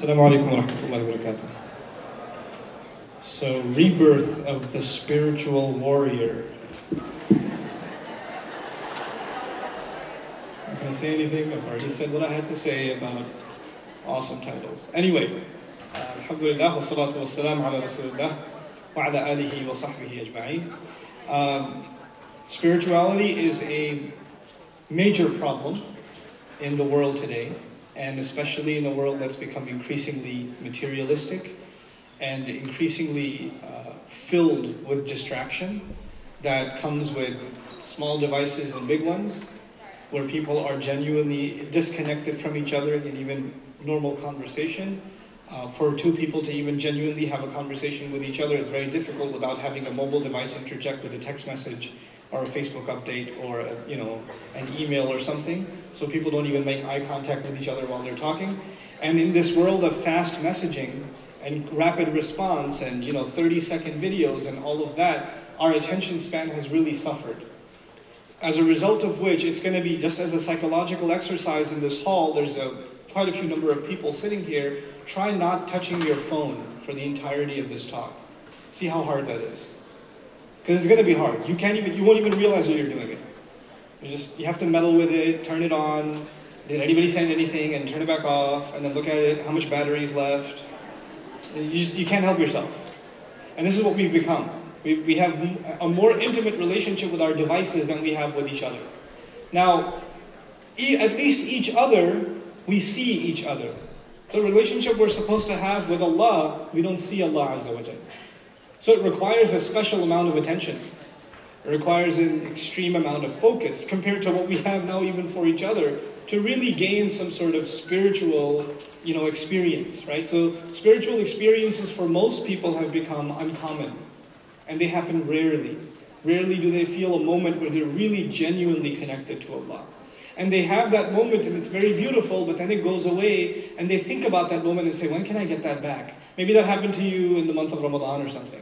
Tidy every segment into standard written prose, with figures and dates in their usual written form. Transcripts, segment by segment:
Assalamu alaikum wa rahmatullahi wa barakatuh. So, rebirth of the spiritual warrior. Not going to say anything. I've already said what I had to say about awesome titles. Anyway, alhamdulillah, wa salatu wa salam ala rasulillah, wa ala alihi wa sahbihi ajma'in. Spirituality is a major problem in the world today, and especially in a world that's become increasingly materialistic and increasingly filled with distraction that comes with small devices and big ones, where people are genuinely disconnected from each other in even normal conversation. For two people to even genuinely have a conversation with each other is very difficult without having a mobile device interject with a text message or a Facebook update or an email or something. So people don't even make eye contact with each other while they're talking. And in this world of fast messaging and rapid response and 30-second videos and all of that, our attention span has really suffered. As a result of which, it's going to be just as a psychological exercise in this hall. There's quite a few number of people sitting here. Try not touching your phone for the entirety of this talk. See how hard that is. Because it's going to be hard. You won't even realize that you're doing it. You have to meddle with it, turn it on. Did anybody send anything? And turn it back off. And then look at it, how much battery is left. You can't help yourself. And this is what we've become. We have a more intimate relationship with our devices than we have with each other. Now, at least each other, we see each other. The relationship we're supposed to have with Allah, we don't see Allah Azza wa Jalla. So it requires a special amount of attention. It requires an extreme amount of focus compared to what we have now even for each other to really gain some sort of spiritual, experience, right? So spiritual experiences for most people have become uncommon, and they happen rarely. Rarely do they feel a moment where they're really genuinely connected to Allah. And they have that moment and it's very beautiful, but then it goes away and they think about that moment and say, when can I get that back? Maybe that happened to you in the month of Ramadan or something.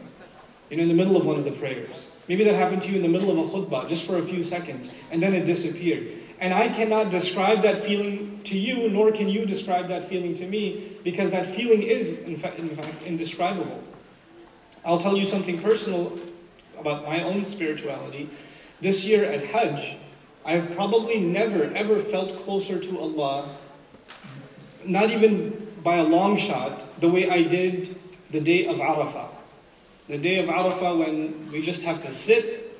In the middle of one of the prayers. Maybe that happened to you in the middle of a khutbah, just for a few seconds, and then it disappeared. And I cannot describe that feeling to you, nor can you describe that feeling to me, because that feeling is, in fact, indescribable. I'll tell you something personal about my own spirituality. This year at Hajj, I have probably never, ever felt closer to Allah, not even by a long shot, the way I did the day of Arafah. The day of Arafah, when we just have to sit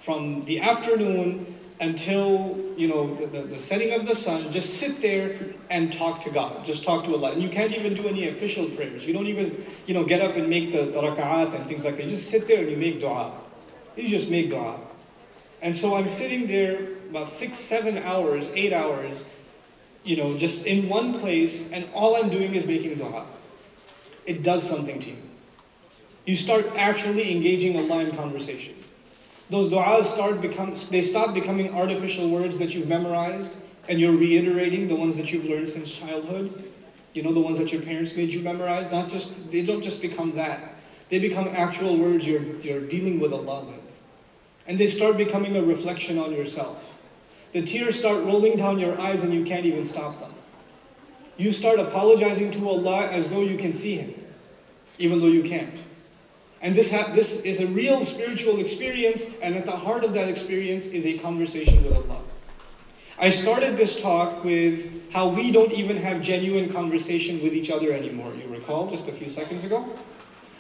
from the afternoon until the setting of the sun, just sit there and talk to God, just talk to Allah. And you can't even do any official prayers. You don't even get up and make the raka'at and things like that. You just sit there and you make dua. You just make dua. And so I'm sitting there about 6, 7 hours, 8 hours, just in one place, and all I'm doing is making dua. It does something to you. You start actually engaging Allah in conversation. Those du'as stop becoming artificial words that you've memorized, and you're reiterating the ones that you've learned since childhood. The ones that your parents made you memorize. They don't just become that. They become actual words you're dealing with Allah with. And they start becoming a reflection on yourself. The tears start rolling down your eyes and you can't even stop them. You start apologizing to Allah as though you can see Him, even though you can't. And this is a real spiritual experience, and at the heart of that experience is a conversation with Allah. I started this talk with how we don't even have genuine conversation with each other anymore. You recall, just a few seconds ago?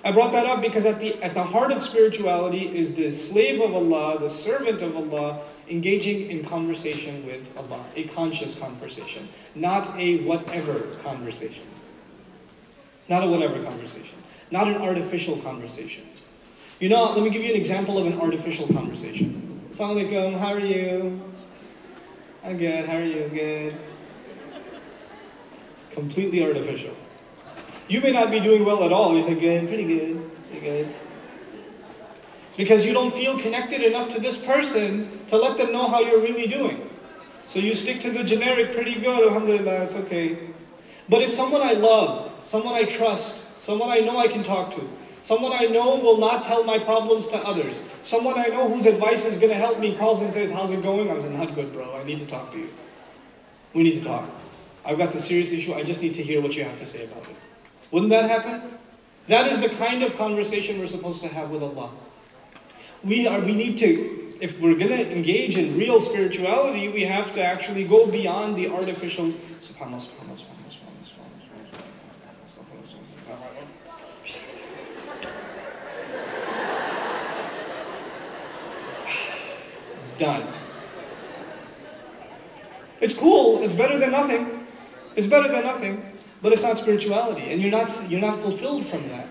I brought that up because at the heart of spirituality is the slave of Allah, the servant of Allah, engaging in conversation with Allah, a conscious conversation, not a whatever conversation. Not a whatever conversation. Not an artificial conversation. Let me give you an example of an artificial conversation. Assalamu alaikum, how are you? I'm good, how are you? Good. Completely artificial. You may not be doing well at all. You say, good, pretty good, pretty good. Because you don't feel connected enough to this person to let them know how you're really doing. So you stick to the generic, pretty good, alhamdulillah, it's okay. But if someone I love, someone I trust, someone I know I can talk to, someone I know will not tell my problems to others, someone I know whose advice is going to help me calls and says, how's it going? I was like, not good, bro. I need to talk to you. We need to talk. I've got the serious issue, I just need to hear what you have to say about it. Wouldn't that happen? That is the kind of conversation we're supposed to have with Allah. We need to, if we're going to engage in real spirituality, we have to actually go beyond the artificial. SubhanAllah, SubhanAllah, SubhanAllah, SubhanAllah. Done. It's cool. It's better than nothing. It's better than nothing. But it's not spirituality, and you're not fulfilled from that.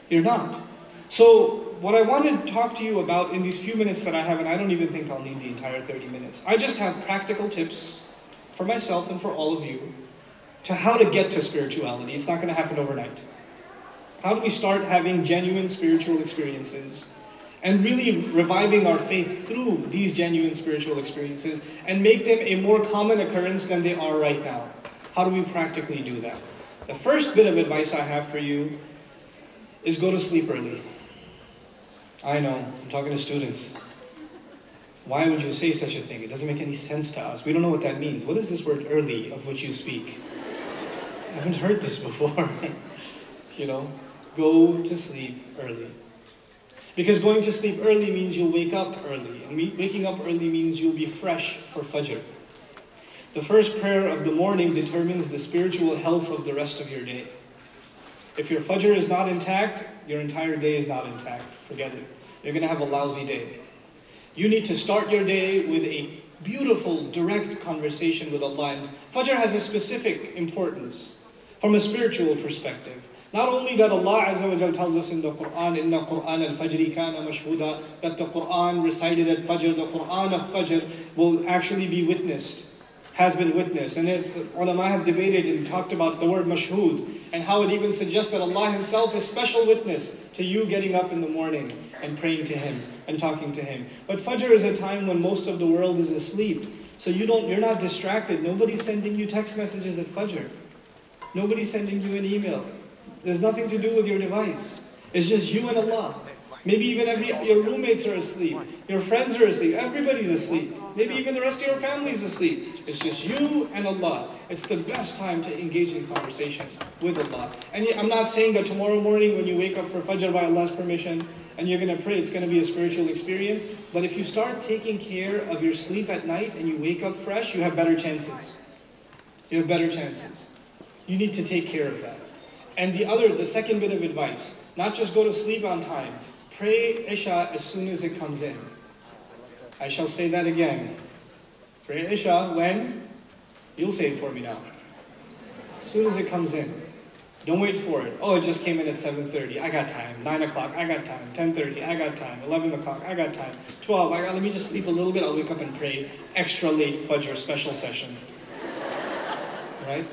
You're not. So what I want to talk to you about in these few minutes that I have, and I don't even think I'll need the entire 30 minutes. I just have practical tips for myself and for all of you to how to get to spirituality. It's not going to happen overnight. How do we start having genuine spiritual experiences and really reviving our faith through these genuine spiritual experiences and make them a more common occurrence than they are right now? How do we practically do that? The first bit of advice I have for you is go to sleep early. I know, I'm talking to students. Why would you say such a thing? It doesn't make any sense to us. We don't know what that means. What is this word early of which you speak? I haven't heard this before. You know, go to sleep early. Because going to sleep early means you'll wake up early. And waking up early means you'll be fresh for Fajr. The first prayer of the morning determines the spiritual health of the rest of your day. If your Fajr is not intact, your entire day is not intact. Forget it. You're going to have a lousy day. You need to start your day with a beautiful, direct conversation with Allah. And Fajr has a specific importance from a spiritual perspective. Not only that Allah Azza wa Jal tells us in the Quran, إِنَّ قُرْآنَ الْفَجْرِ كَانَ مَشْهُودًا, that the Quran recited at Fajr, the Quran of Fajr will actually be witnessed, has been witnessed. And ulama have debated and talked about the word mashhood, and how it even suggests that Allah Himself is special witness to you getting up in the morning and praying to Him and talking to Him. But Fajr is a time when most of the world is asleep. So you're not distracted. Nobody's sending you text messages at Fajr. Nobody's sending you an email. There's nothing to do with your device. It's just you and Allah. Maybe even your roommates are asleep. Your friends are asleep. Everybody's asleep. Maybe even the rest of your family's asleep. It's just you and Allah. It's the best time to engage in conversation with Allah. And I'm not saying that tomorrow morning when you wake up for Fajr by Allah's permission and you're going to pray, it's going to be a spiritual experience. But if you start taking care of your sleep at night and you wake up fresh, you have better chances. You have better chances. You need to take care of that. And the second bit of advice, not just go to sleep on time. Pray Isha as soon as it comes in. I shall say that again. Pray Isha when? You'll say it for me now. As soon as it comes in. Don't wait for it. Oh, it just came in at 7:30. I got time. 9 o'clock, I got time. 10:30, I got time. 11 o'clock, I got time. 12, let me just sleep a little bit. I'll wake up and pray. Extra late Fajr special session. Right?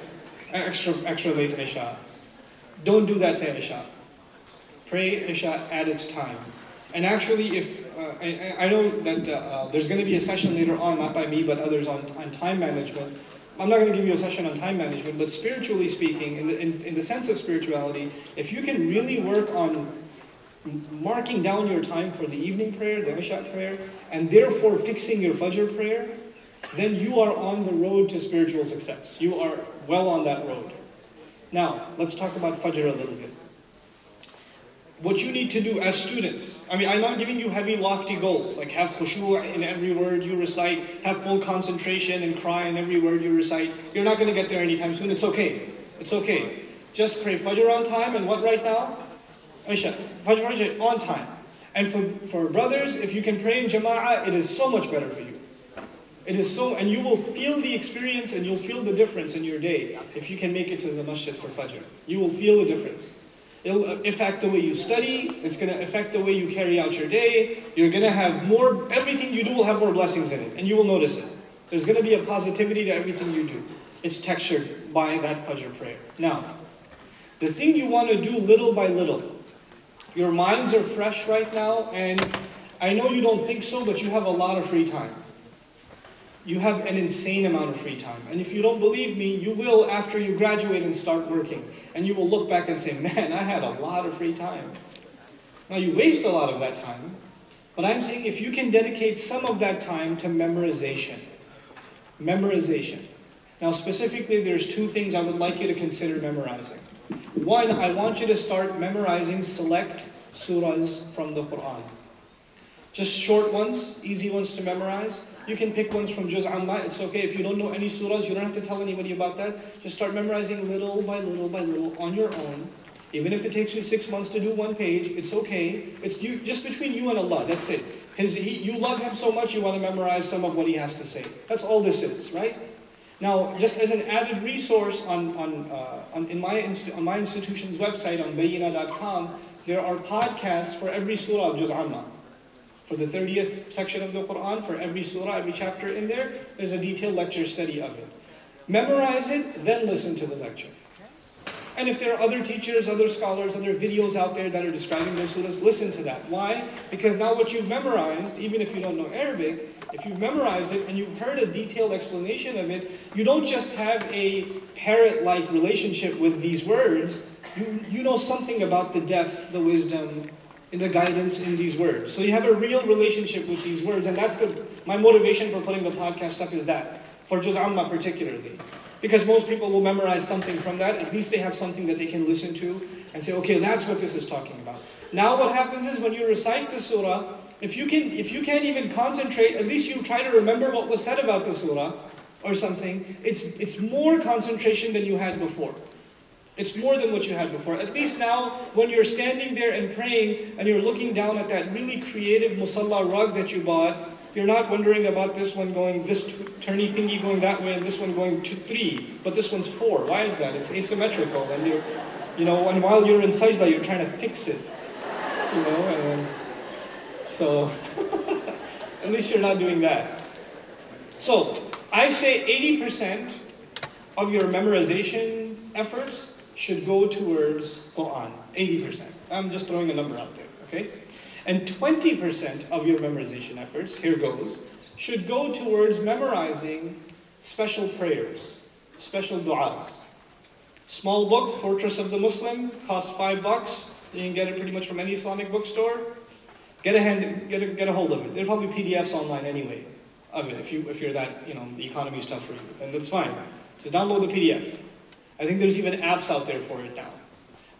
Extra late Isha. Don't do that to Isha. Pray Isha at its time. And actually, if I know that there's going to be a session later on, not by me, but others on time management. I'm not going to give you a session on time management, but spiritually speaking, in the sense of spirituality, if you can really work on marking down your time for the evening prayer, the Isha prayer, and therefore fixing your Fajr prayer, then you are on the road to spiritual success. You are well on that road. Now, let's talk about Fajr a little bit. What you need to do as students, I'm not giving you heavy, lofty goals, like have khushu' in every word you recite, have full concentration and cry in every word you recite. You're not going to get there anytime soon. It's okay. It's okay. Just pray Fajr on time, and what right now? Isha. Fajr on time. And for brothers, if you can pray in Jama'ah, it is so much better for you. It is so, and you will feel the experience and you'll feel the difference in your day if you can make it to the masjid for Fajr. You will feel the difference. It'll affect the way you study. It's going to affect the way you carry out your day. You're going to have more, everything you do will have more blessings in it, and you will notice it. There's going to be a positivity to everything you do. It's textured by that Fajr prayer. Now, the thing you want to do little by little, your minds are fresh right now, and I know you don't think so, but you have a lot of free time. You have an insane amount of free time. And if you don't believe me, you will after you graduate and start working. And you will look back and say, man, I had a lot of free time. Now you waste a lot of that time, but I'm saying if you can dedicate some of that time to memorization. Memorization. Now specifically, there's two things I would like you to consider memorizing. One, I want you to start memorizing select surahs from the Quran. Just short ones, easy ones to memorize. You can pick ones from Juz Amma, it's okay. If you don't know any surahs, you don't have to tell anybody about that. Just start memorizing little by little by little on your own. Even if it takes you 6 months to do one page, it's okay. It's you, just between you and Allah, that's it. You love Him so much, you want to memorize some of what He has to say. That's all this is, right? Now, just as an added resource on my institution's website, on bayina.com, there are podcasts for every surah of Juz Amma. For the 30th section of the Quran, for every surah, every chapter in there, there's a detailed lecture study of it. Memorize it, then listen to the lecture. And if there are other teachers, other scholars, other videos out there that are describing those surahs, listen to that. Why? Because now what you've memorized, even if you don't know Arabic, if you've memorized it and you've heard a detailed explanation of it, you don't just have a parrot-like relationship with these words, you know something about the depth, the wisdom, and the guidance in these words. So you have a real relationship with these words, and that's my motivation for putting the podcast up is that, for Juz Amma particularly. Because most people will memorize something from that, at least they have something that they can listen to and say, okay, that's what this is talking about. Now what happens is when you recite the surah, if you can't even concentrate, at least you try to remember what was said about the surah or something. It's more concentration than you had before. It's more than what you had before. At least now, when you're standing there and praying and you're looking down at that really creative musalla rug that you bought, you're not wondering about this one going, this turny thingy going that way and this one going 3, but this one's 4. Why is that? It's asymmetrical, and and while you're in sajda, you're trying to fix it, and so at least you're not doing that. So I say 80% of your memorization efforts should go towards Quran. 80%. I'm just throwing a number out there, okay? And 20% of your memorization efforts, here goes, should go towards memorizing special prayers, special du'as. Small book, Fortress of the Muslim, costs $5. You can get it pretty much from any Islamic bookstore. Get a hold of it. There are probably PDFs online anyway of it. If you're that, the economy is tough for you, then that's fine. So download the PDF. I think there's even apps out there for it now.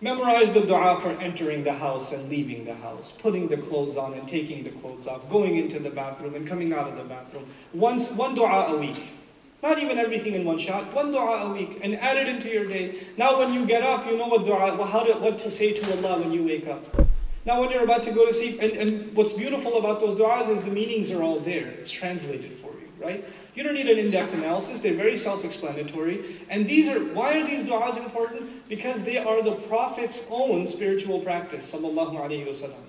Memorize the dua for entering the house and leaving the house, putting the clothes on and taking the clothes off, going into the bathroom and coming out of the bathroom. One dua a week. Not even everything in one shot, one dua a week, and add it into your day. Now when you get up, you know what to say to Allah when you wake up. Now when you're about to go to sleep, and what's beautiful about those du'as is the meanings are all there. It's translated for you, right? You don't need an in-depth analysis. They're very self-explanatory. And why are these du'as important? Because they are the Prophet's own spiritual practice, sallallahu alayhi wa sallam.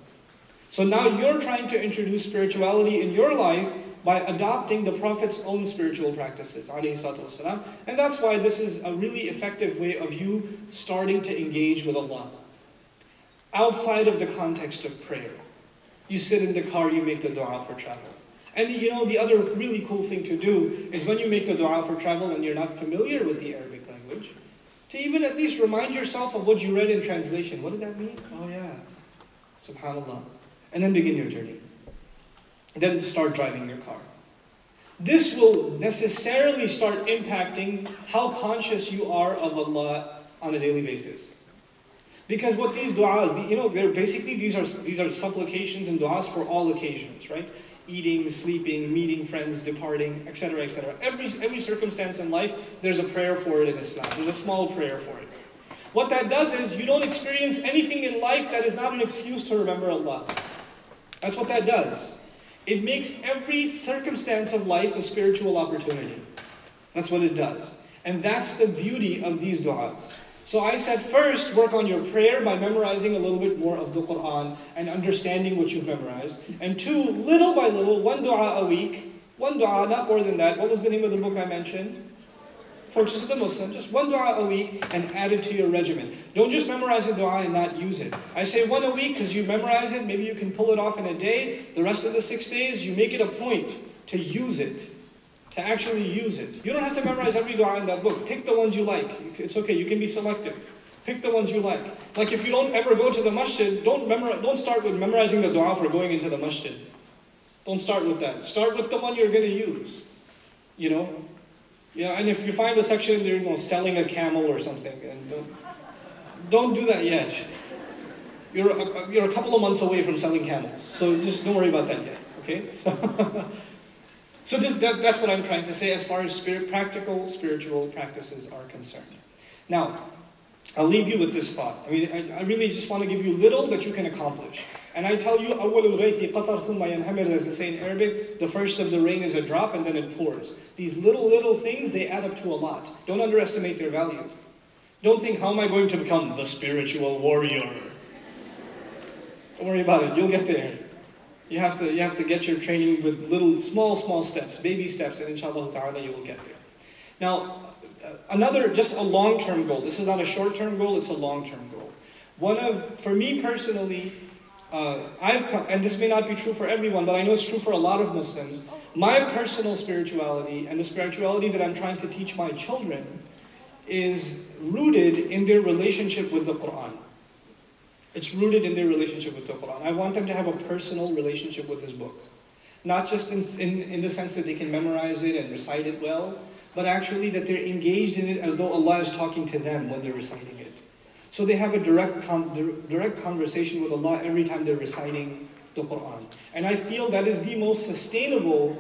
So now you're trying to introduce spirituality in your life by adopting the Prophet's own spiritual practices, alayhi salatu wasalam. And that's why this is a really effective way of you starting to engage with Allah. Outside of the context of prayer. You sit in the car, you make the dua for travel. And the other really cool thing to do is when you make the dua for travel and you're not familiar with the Arabic language, to even at least remind yourself of what you read in translation. What did that mean? Oh yeah, subhanallah. And then begin your journey. And then start driving your car. This will necessarily start impacting how conscious you are of Allah on a daily basis. Because what these du'as, they're basically, these are supplications and du'as for all occasions, right? Eating, sleeping, meeting friends, departing, etc., etc. Every circumstance in life, there's a prayer for it in Islam. There's a small prayer for it. What that does is, you don't experience anything in life that is not an excuse to remember Allah. That's what that does. It makes every circumstance of life a spiritual opportunity. That's what it does. And that's the beauty of these du'as. So I said first, work on your prayer by memorizing a little bit more of the Quran and understanding what you've memorized. And 2, little by little, one dua a week. One dua, not more than that. What was the name of the book I mentioned? Fortress of the Muslim. Just one dua a week and add it to your regimen. Don't just memorize the dua and not use it. I say one a week because you memorize it. Maybe you can pull it off in a day. The rest of the 6 days, you make it a point to use it. To actually use it. You don't have to memorize every dua in that book. Pick the ones you like. It's okay, you can be selective. Pick the ones you like. Like if you don't ever go to the masjid, don't start with memorizing the dua for going into the masjid. Don't start with that. Start with the one you're going to use. Yeah, and if you find a section there, selling a camel or something, and don't do that yet. You're a couple of months away from selling camels, so just don't worry about that yet. Okay, so that's what I'm trying to say as far as practical spiritual practices are concerned. Now, I'll leave you with this thought. I mean, I really just want to give you little that you can accomplish. And I tell you, أول الغيث قطر ثم ينهمر, as they say in Arabic, the first of the rain is a drop and then it pours. These little things, they add up to a lot. Don't underestimate their value. Don't think, how am I going to become the spiritual warrior? Don't worry about it, you'll get there. You have to get your training with little, small steps, baby steps, and inshallah ta'ala you will get there. Now, just a long-term goal. This is not a short-term goal, it's a long-term goal. For me personally, and this may not be true for everyone, but I know it's true for a lot of Muslims, my personal spirituality and the spirituality that I'm trying to teach my children is rooted in their relationship with the Quran. It's rooted in their relationship with the Quran. I want them to have a personal relationship with this book. Not just in the sense that they can memorize it and recite it well, but actually that they're engaged in it as though Allah is talking to them when they're reciting it. So they have a direct conversation with Allah every time they're reciting the Quran. And I feel that is the most sustainable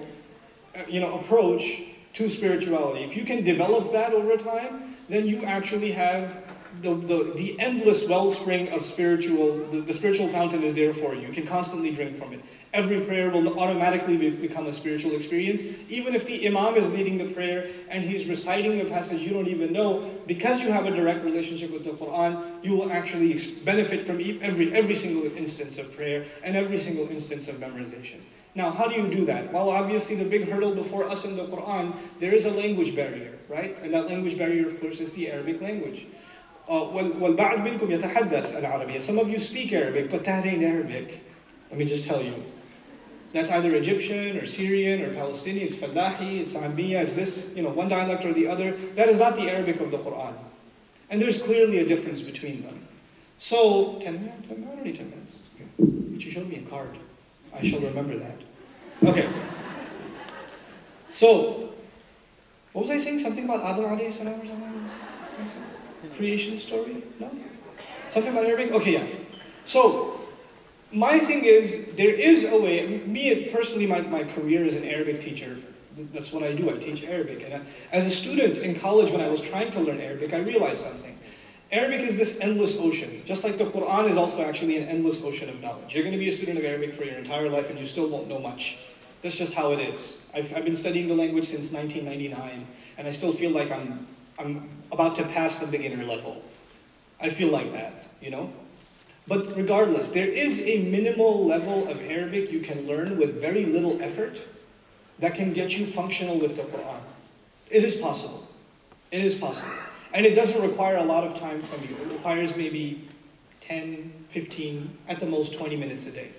approach to spirituality. If you can develop that over time, then you actually have the endless wellspring of the spiritual fountain is there for you. You can constantly drink from it. Every prayer will automatically become a spiritual experience. Even if the imam is leading the prayer and he's reciting a passage you don't even know, because you have a direct relationship with the Quran, you will actually benefit from every single instance of prayer and every single instance of memorization. Now, how do you do that? Well, obviously the big hurdle before us in the Quran, there is a language barrier, right? And that language barrier, of course, is the Arabic language. وَالْبَعْض مِنْكُمْ يَتَحَدَّثْ الْعَرَبِيَّةِ. Some of you speak Arabic, but that ain't Arabic. Let me just tell you. That's either Egyptian or Syrian or Palestinian, it's Fallahi, it's Ambiya, it's this, one dialect or the other. That is not the Arabic of the Quran. And there's clearly a difference between them. So, 10 minutes? Not only 10 minutes. Okay. But you showed me a card. I shall remember that. Okay. So, what was I saying? Something about Adam alayhi salam or something? Creation story? No? Something about Arabic? Okay, yeah. So, my thing is, there is a way, me personally, my career as an Arabic teacher, that's what I do, I teach Arabic. And as a student in college, when I was trying to learn Arabic, I realized something. Arabic is this endless ocean, just like the Quran is also actually an endless ocean of knowledge. You're going to be a student of Arabic for your entire life and you still won't know much. That's just how it is. I've been studying the language since 1999, and I still feel like I'm about to pass the beginner level. I feel like that, But regardless, there is a minimal level of Arabic you can learn with very little effort that can get you functional with the Quran. It is possible. It is possible. And it doesn't require a lot of time from you. It requires maybe 10, 15, at the most 20 minutes a day.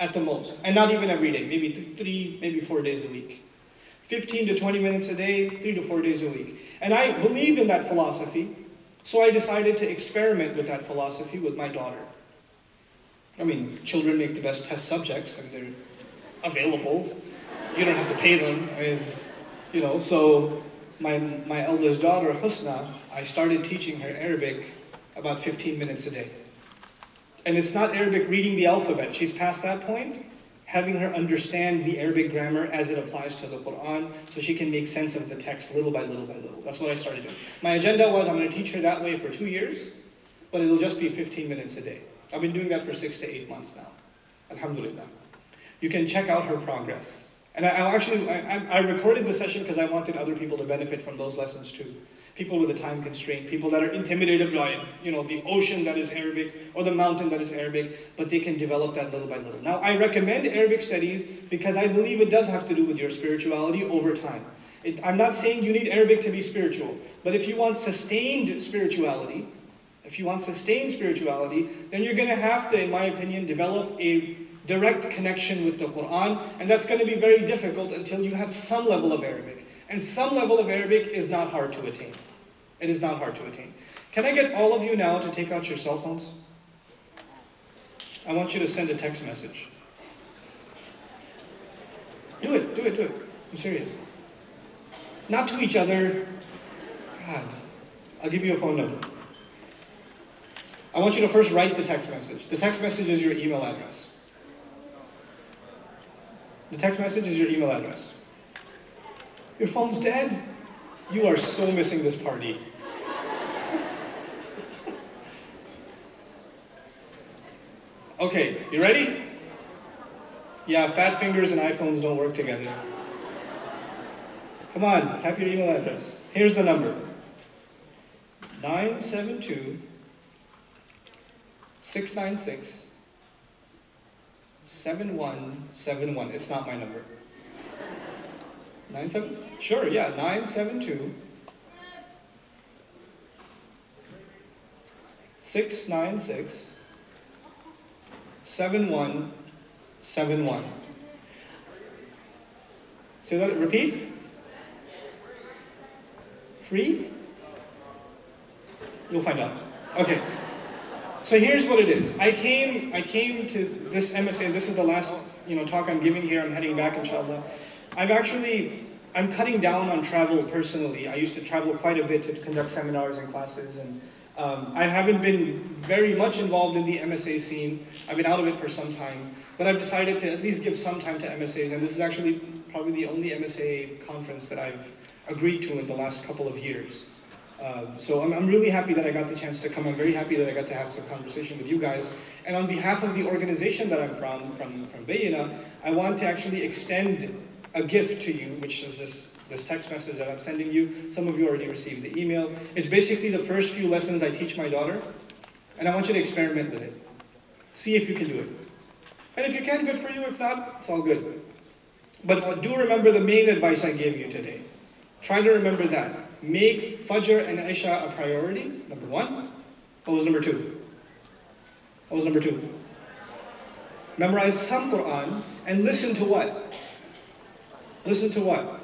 At the most. And not even every day. Maybe 3, maybe 4 days a week. 15 to 20 minutes a day, 3 to 4 days a week. And I believe in that philosophy, so I decided to experiment with that philosophy with my daughter. I mean, children make the best test subjects and they're available. You don't have to pay them. So my eldest daughter, Husna, I started teaching her Arabic about 15 minutes a day. And it's not Arabic reading the alphabet. She's past that point. Having her understand the Arabic grammar as it applies to the Quran so she can make sense of the text little by little by little. That's what I started doing. My agenda was I'm going to teach her that way for 2 years, but it'll just be 15 minutes a day. I've been doing that for 6 to 8 months now. Alhamdulillah. You can check out her progress. And I recorded the session because I wanted other people to benefit from those lessons too. People with a time constraint, people that are intimidated by, the ocean that is Arabic or the mountain that is Arabic, but they can develop that little by little. Now, I recommend Arabic studies because I believe it does have to do with your spirituality over time. I'm not saying you need Arabic to be spiritual, but if you want sustained spirituality, then you're going to have to, in my opinion, develop a direct connection with the Quran, and that's going to be very difficult until you have some level of Arabic. And some level of Arabic is not hard to attain. It is not hard to attain. Can I get all of you now to take out your cell phones? I want you to send a text message. Do it. I'm serious. Not to each other. God, I'll give you a phone number. I want you to first write the text message. The text message is your email address. The text message is your email address. Your phone's dead? You are so missing this party. Okay, you ready? Yeah, fat fingers and iPhones don't work together. Come on, type your email address. Here's the number. 972-696-7171. It's not my number. 97? Sure, yeah, 972 696 7171. Say that, repeat. Free? You'll find out. Okay. So here's what it is. I came to this MSA, this is the last talk I'm giving here. I'm heading back, inshallah. I'm cutting down on travel personally. I used to travel quite a bit to conduct seminars and classes, and I haven't been very much involved in the MSA scene. I've been out of it for some time, but I've decided to at least give some time to MSAs, and this is actually probably the only MSA conference that I've agreed to in the last couple of years. So I'm really happy that I got the chance to come. I'm very happy that I got to have some conversation with you guys. And on behalf of the organization that I'm from Bayina, I want to actually extend a gift to you, which is this text message that I'm sending you. Some of you already received the email. It's basically the first few lessons I teach my daughter, and I want you to experiment with it. See if you can do it. And if you can, good for you. If not, it's all good. But do remember the main advice I gave you today. Try to remember that. Make Fajr and Isha a priority, number one. What was number two? What was number two? Memorize some Quran and listen to what? Listen to what?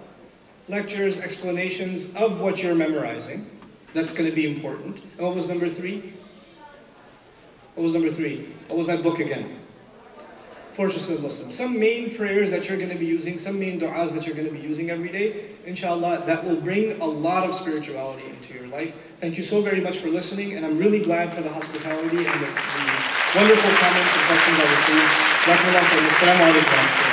Lectures, explanations of what you're memorizing. That's going to be important. And what was number three? What was number three? What was that book again? Fortress of Muslim. Some main prayers that you're going to be using, some main du'as that you're going to be using every day. Inshallah, that will bring a lot of spirituality into your life. Thank you so very much for listening, and I'm really glad for the hospitality and the wonderful comments and questions I received. Assalamu alaikum.